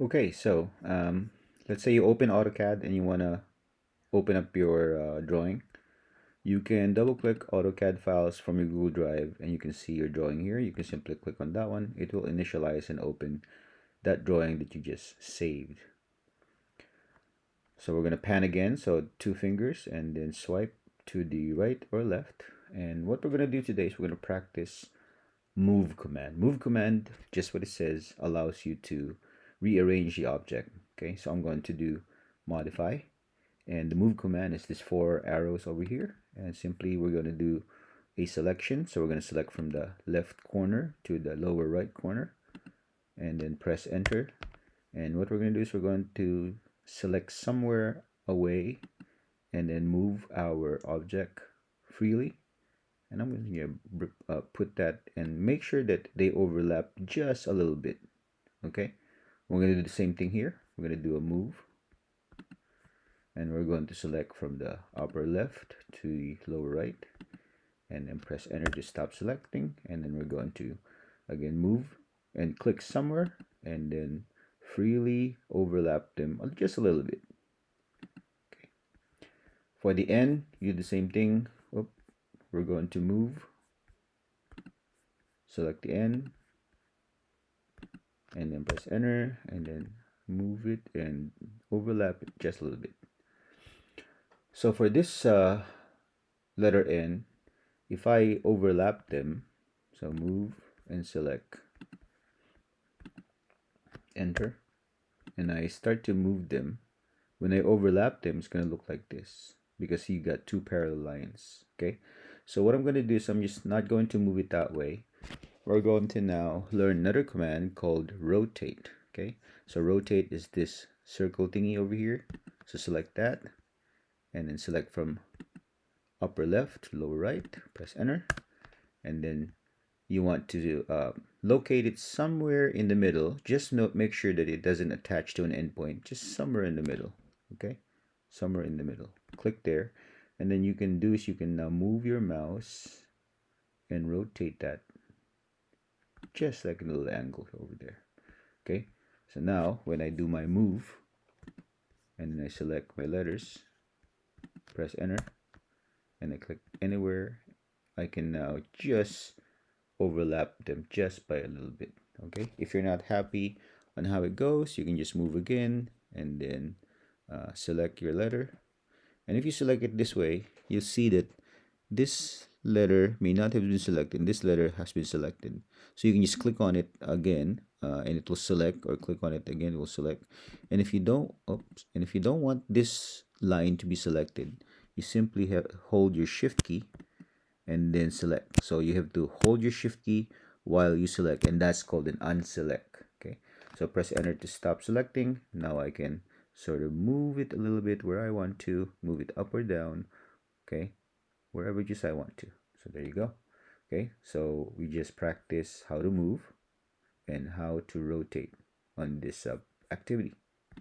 Okay, so let's say you open AutoCAD and you want to open up your drawing. You can double click AutoCAD files from your Google Drive and you can see your drawing here. You can simply click on that one. It will initialize and open that drawing that you just saved. So we're going to pan again, so two fingers, and then swipe to the right or left. And what we're going to do today is we're going to practice move command. Move command, just what it says, allows you to rearrange the object. Okay, so I'm going to do modify, and the move command is this four arrows over here, and simply we're going to do a selection. So we're going to select from the left corner to the lower right corner, and then press enter. And what we're going to do is we're going to select somewhere away and then move our object freely. And I'm going to put that and make sure that they overlap just a little bit. Okay, we're going to do the same thing here. We're going to do a move, and we're going to select from the upper left to the lower right, and then press enter to stop selecting. And then we're going to again move and click somewhere and then freely overlap them just a little bit. Okay, for the end, you do the same thing. We're going to move, select the end, and then press enter, and then move it and overlap it just a little bit. So for this letter N, if I overlap them, so move and select, enter, and I start to move them, when I overlap them, it's going to look like this because you got two parallel lines. Okay, so what I'm going to do is I'm just not going to move it that way. We're going to now learn another command called rotate. Okay, so rotate is this circle thingy over here. So select that and then select from upper left, lower right, press enter, and then you want to locate it somewhere in the middle. Just make sure that it doesn't attach to an endpoint, just somewhere in the middle. Okay, somewhere in the middle. Click there, and then you can do is you can now move your mouse and rotate that just like a little angle over there. Okay, so now when I do my move and then I select my letters, press enter, and I click anywhere, I can now just overlap them just by a little bit. Okay, if you're not happy on how it goes, you can just move again and then select your letter. And if you select it this way, you'll see that this letter may not have been selected. This letter has been selected. So you can just click on it again and it will select, or click on it again, it will select. And if you don't, want this line to be selected, you simply hold your shift key and then select. So you have to hold your shift key while you select, and that's called an unselect. Okay, so press enter to stop selecting. Now I can sort of move it a little bit where I want to, move it up or down. Okay, wherever just I want to. So there you go. Okay, so we just practice how to move and how to rotate on this activity.